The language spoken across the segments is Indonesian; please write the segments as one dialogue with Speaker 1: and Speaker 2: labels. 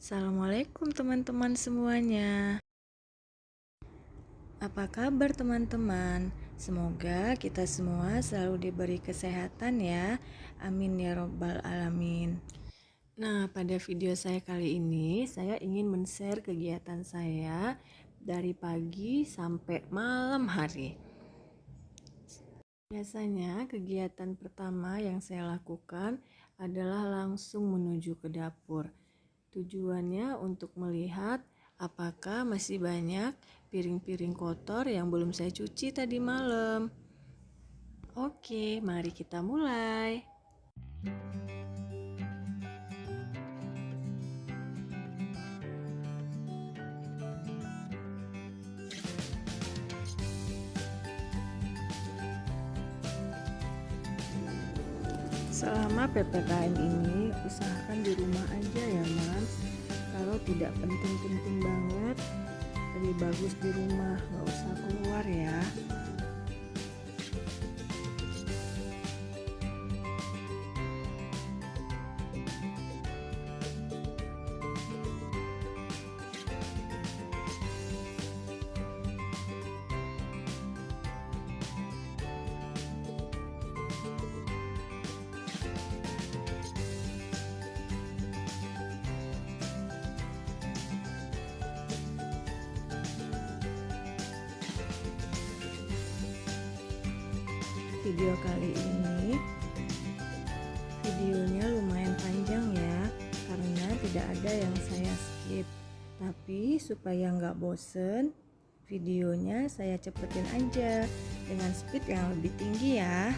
Speaker 1: Assalamualaikum teman-teman semuanya. Apa kabar teman-teman? Semoga kita semua selalu diberi kesehatan ya. Amin ya robbal alamin. Nah, pada video saya kali ini saya ingin men-share kegiatan saya dari pagi sampai malam hari. Biasanya kegiatan pertama yang saya lakukan adalah langsung menuju ke dapur. Tujuannya untuk melihat apakah masih banyak piring-piring kotor yang belum saya cuci tadi malam. Oke, mari kita mulai. Selama PPKM ini, usahakan di rumah aja ya, Mas. Kalau tidak penting-penting banget, lebih bagus di rumah, nggak usah keluar ya. Video kali ini videonya lumayan panjang ya, karena tidak ada yang saya skip. Tapi supaya nggak bosen, videonya saya cepetin aja dengan speed yang lebih tinggi ya.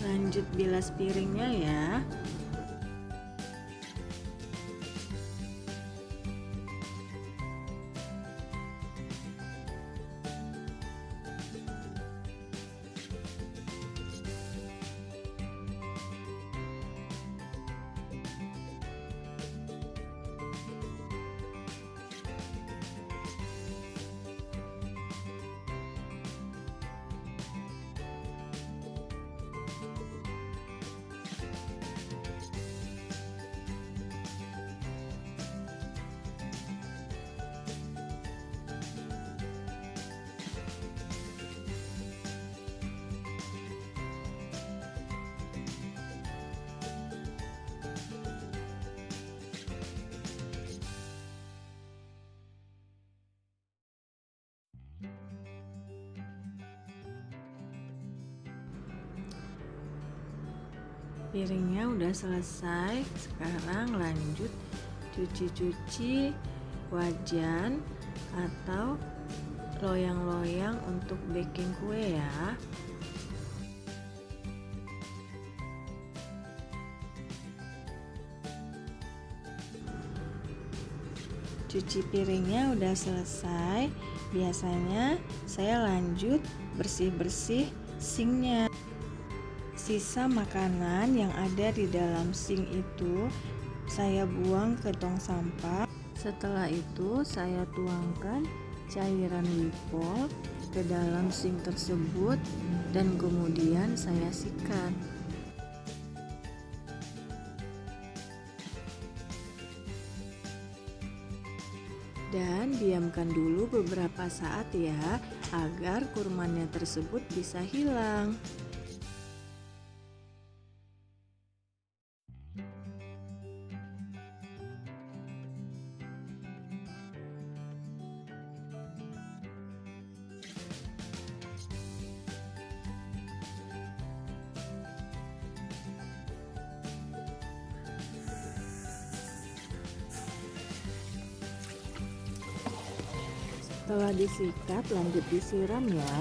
Speaker 1: Lanjut bilas piringnya ya. Piringnya udah selesai, sekarang lanjut cuci-cuci wajan atau loyang-loyang untuk baking kue ya. Cuci piringnya udah selesai, biasanya saya lanjut bersih-bersih sinknya. Sisa makanan yang ada di dalam sink itu saya buang ke tong sampah. Setelah itu saya tuangkan cairan Wipol ke dalam sink tersebut dan kemudian saya sikat. Dan diamkan dulu beberapa saat ya, agar kurmannya tersebut bisa hilang. Setelah disikat, lanjut disiram ya.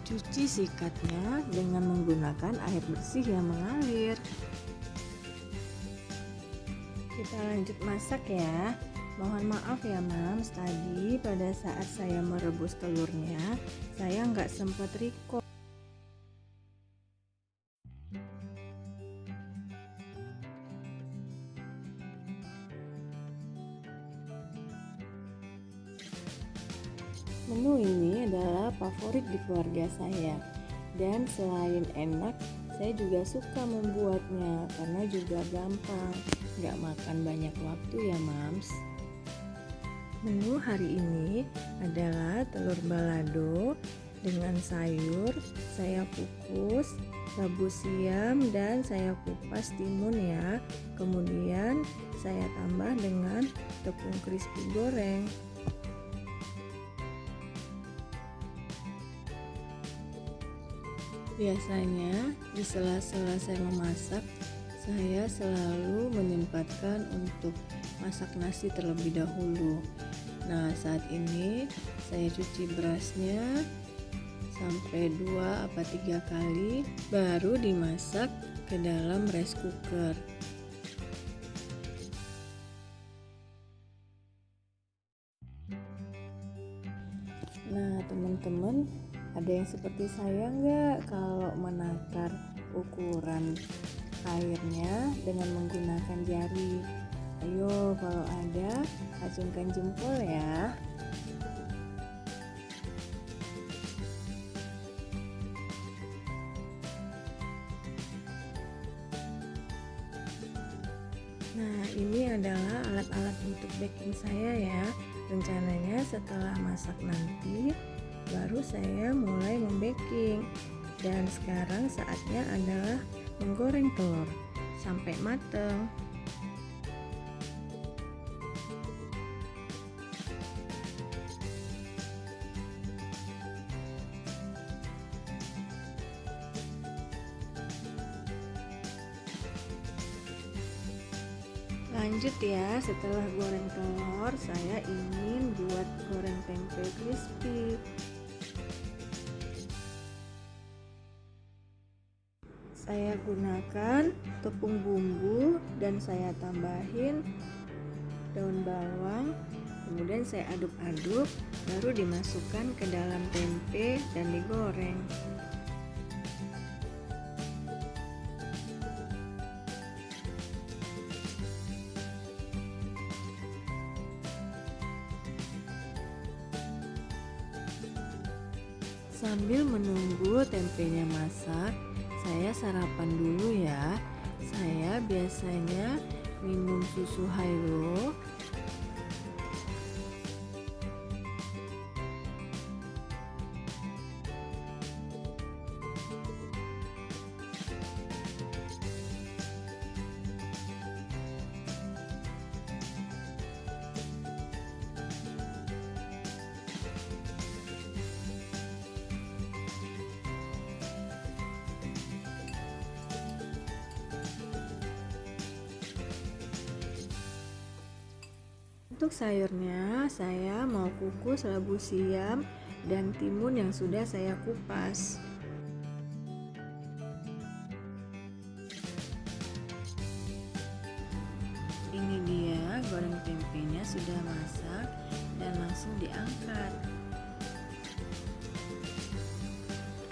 Speaker 1: Cuci sikatnya dengan menggunakan air bersih yang mengalir. Kita lanjut masak ya. Mohon maaf ya Mams, tadi pada saat saya merebus telurnya, saya nggak sempat record. Menu ini adalah favorit di keluarga saya, dan selain enak, saya juga suka membuatnya karena juga gampang, nggak makan banyak waktu ya Mams. Menu hari ini adalah telur balado dengan sayur, saya kukus, labu siam, dan saya kupas timun ya. Kemudian saya tambah dengan tepung crispy goreng. Biasanya di sela-sela saya memasak, saya selalu menyempatkan untuk masak nasi terlebih dahulu. Nah, saat ini saya cuci berasnya sampai 2-3 kali baru dimasak ke dalam rice cooker. Nah, teman-teman, ada yang seperti saya nggak kalau menakar ukuran airnya dengan menggunakan jari? Ayo, kalau ada, acungkan jempol ya. Nah, ini adalah alat-alat untuk baking saya ya. Rencananya setelah masak nanti baru saya mulai membaking. Dan sekarang saatnya adalah menggoreng telur sampai matang. Lanjut ya, setelah goreng telur, saya ingin buat goreng tempe crispy. Saya gunakan tepung bumbu dan saya tambahin daun bawang, kemudian saya aduk-aduk, baru dimasukkan ke dalam tempe dan digoreng. Sambil menunggu tempenya masak, saya sarapan dulu ya. Saya biasanya minum susu Hailo. Untuk sayurnya, saya mau kukus labu siam dan timun yang sudah saya kupas. Ini dia goreng tempenya sudah masak dan langsung diangkat.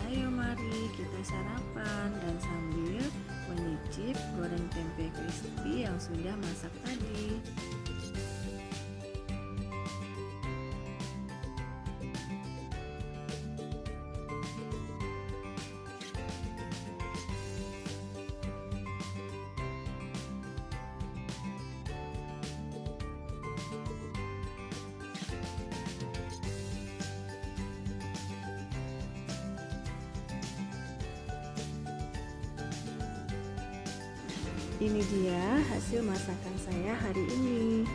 Speaker 1: Ayo mari kita sarapan dan sambil menyicip goreng tempe crispy yang sudah masak tadi. Ini dia hasil masakan saya hari ini.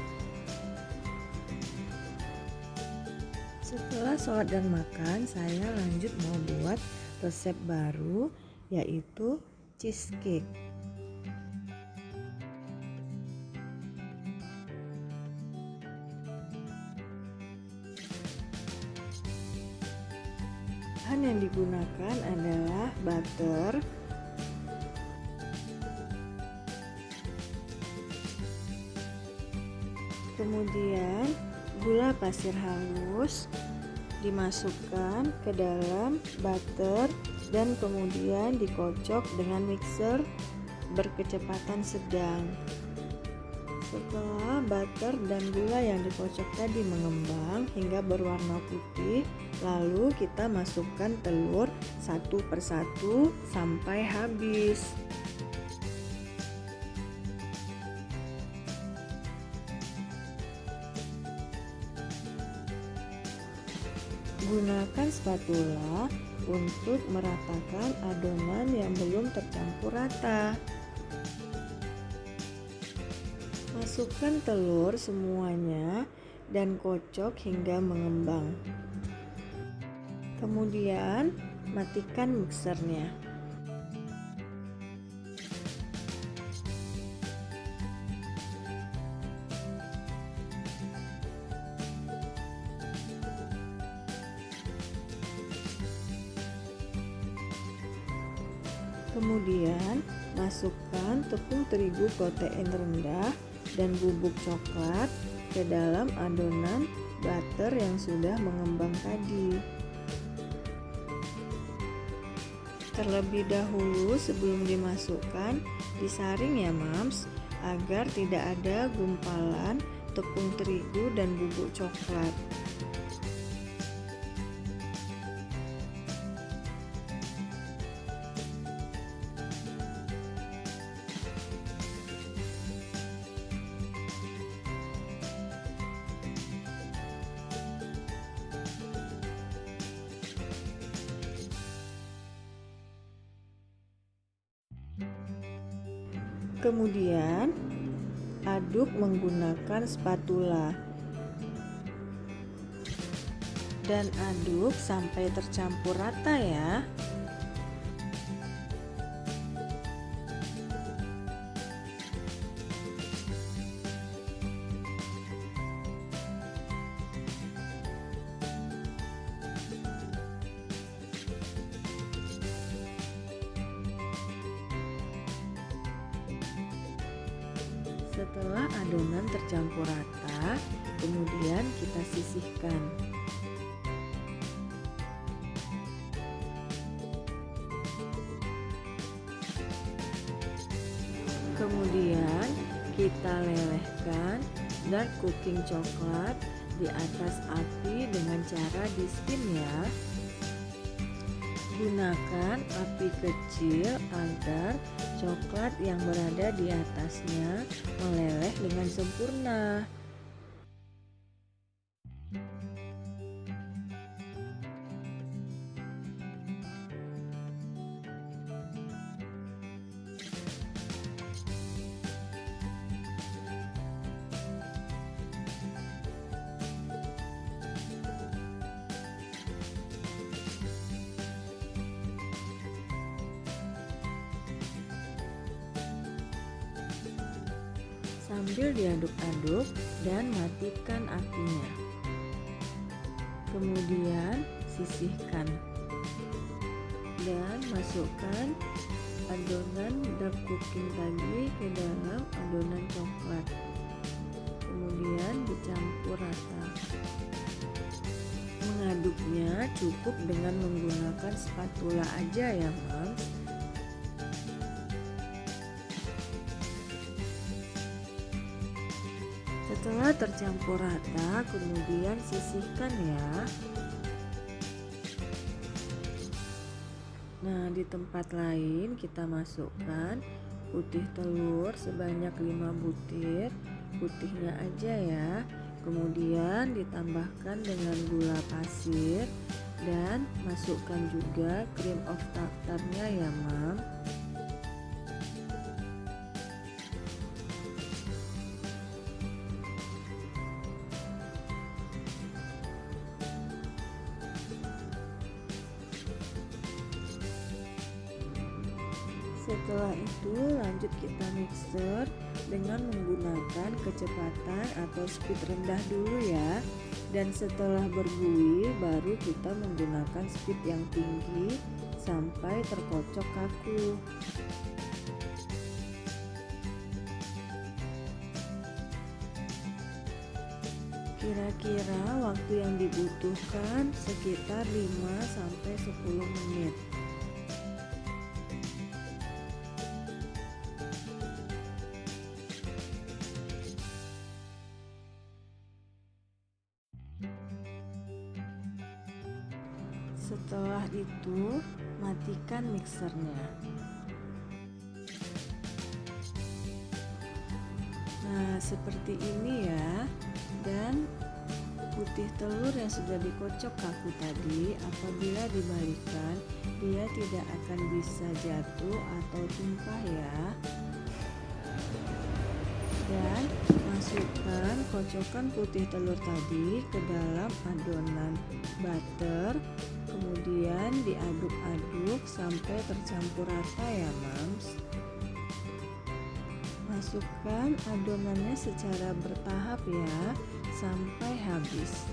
Speaker 1: Setelah sholat dan makan, saya lanjut mau buat resep baru, yaitu cheesecake. Bahan yang digunakan adalah butter, kemudian gula pasir halus dimasukkan ke dalam butter dan kemudian dikocok dengan mixer berkecepatan sedang. Setelah butter dan gula yang dikocok tadi mengembang hingga berwarna putih, lalu kita masukkan telur satu persatu sampai habis. Gunakan spatula untuk meratakan adonan yang belum tercampur rata. Masukkan telur semuanya dan kocok hingga mengembang. Kemudian matikan mixernya. Kemudian masukkan tepung terigu protein rendah dan bubuk coklat ke dalam adonan butter yang sudah mengembang tadi. Terlebih dahulu sebelum dimasukkan, disaring ya mams, agar tidak ada gumpalan tepung terigu dan bubuk coklat. Kemudian aduk menggunakan spatula dan aduk sampai tercampur rata ya. Setelah adonan tercampur rata, kemudian kita sisihkan. Kemudian kita lelehkan dark cooking coklat di atas api dengan cara di steam ya. Gunakan api kecil agar coklat yang berada di atasnya meleleh dengan sempurna. Sambil diaduk-aduk dan matikan apinya. Kemudian sisihkan dan masukkan adonan dark cooking tadi ke dalam adonan coklat. Kemudian dicampur rata. Mengaduknya cukup dengan menggunakan spatula aja ya Mams. Setelah tercampur rata, kemudian sisihkan ya. Nah, di tempat lain kita masukkan putih telur sebanyak 5 butir, putihnya aja ya. Kemudian ditambahkan dengan gula pasir dan masukkan juga cream of tartarnya ya, Mam. Setelah itu lanjut kita mixer dengan menggunakan kecepatan atau speed rendah dulu ya. Dan setelah berbuih baru kita menggunakan speed yang tinggi sampai terkocok kaku. Kira-kira waktu yang dibutuhkan sekitar 5-10 menit. Setelah itu, matikan mixernya. Nah, seperti ini ya. Dan putih telur yang sudah dikocok kaku tadi, apabila dibalikan, dia tidak akan bisa jatuh atau tumpah ya. Dan masukkan kocokan putih telur tadi ke dalam adonan butter, kemudian diaduk-aduk sampai tercampur rata ya mams. Masukkan adonannya secara bertahap ya, sampai habis.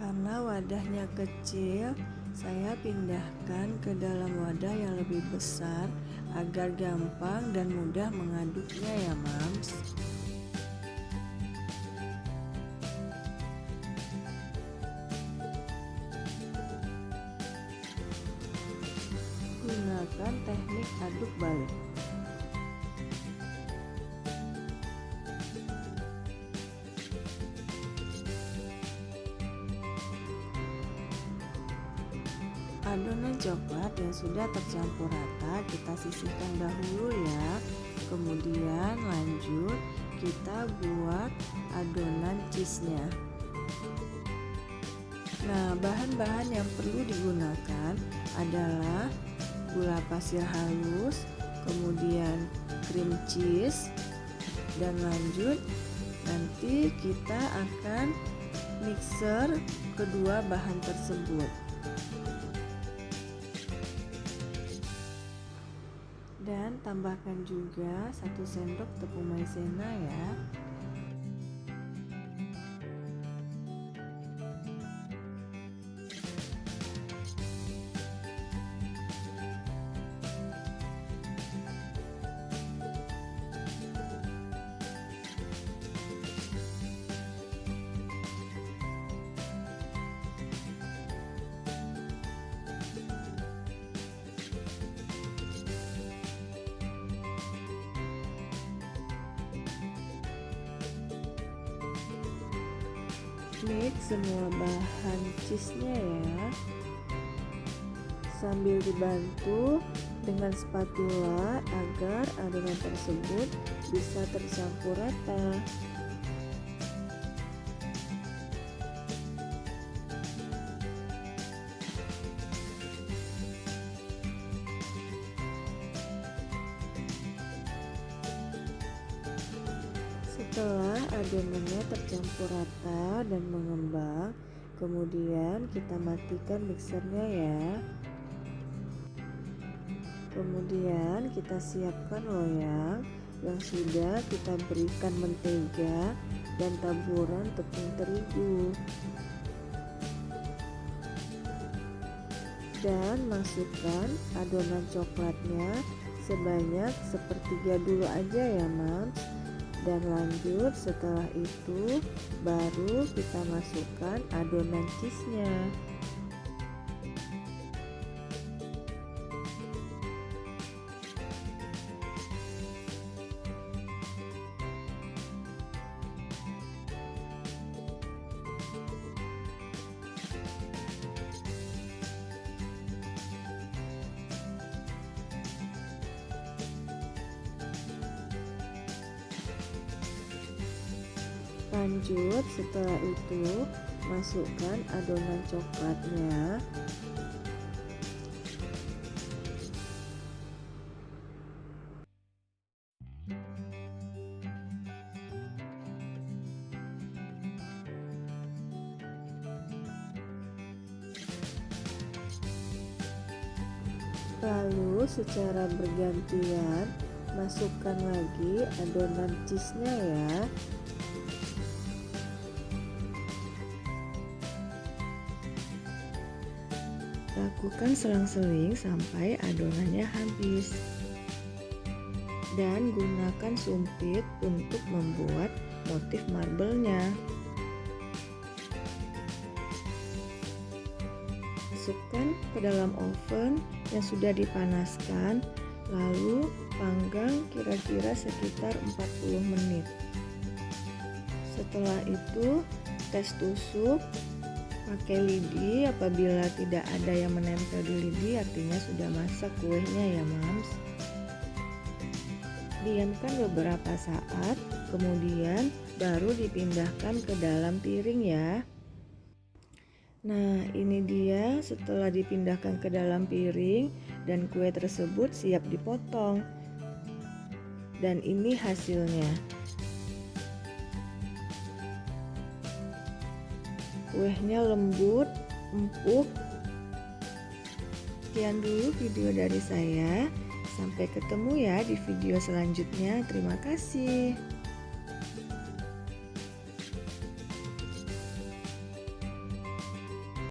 Speaker 1: Karena wadahnya kecil, saya pindahkan ke dalam wadah yang lebih besar agar gampang dan mudah mengaduknya ya mams. Gunakan teknik aduk balik. Adonan coklat yang sudah tercampur rata kita sisihkan dahulu ya. Kemudian lanjut kita buat adonan cheese-nya. Nah, bahan-bahan yang perlu digunakan adalah gula pasir halus, kemudian cream cheese, dan lanjut nanti kita akan mixer kedua bahan tersebut. Dan tambahkan juga 1 sendok tepung maizena ya. Mix semua bahan cheese-nya ya, sambil dibantu dengan spatula agar adonan tersebut bisa tercampur rata. Setelah adonannya tercampur rata dan mengembang, kemudian kita matikan mixernya ya. Kemudian kita siapkan loyang yang sudah kita berikan mentega dan taburan tepung terigu. Dan masukkan adonan coklatnya sebanyak sepertiga dulu aja ya mams. Dan lanjut setelah itu baru kita masukkan adonan cheese-nya. Lanjut setelah itu masukkan adonan coklatnya. Lalu secara bergantian masukkan lagi adonan cheese-nya ya. Lakukan selang-seling sampai adonannya habis. Dan gunakan sumpit untuk membuat motif marble-nya. Masukkan ke dalam oven yang sudah dipanaskan, lalu panggang kira-kira sekitar 40 menit. Setelah itu, tes tusuk pakai lidi. Apabila tidak ada yang menempel di lidi, artinya sudah masak kuenya ya mams. Diamkan beberapa saat, kemudian baru dipindahkan ke dalam piring ya. Nah, ini dia setelah dipindahkan ke dalam piring dan kue tersebut siap dipotong. Dan ini hasilnya. Kuenya lembut, empuk. Sekian dulu video dari saya. Sampai ketemu ya di video selanjutnya. Terima kasih.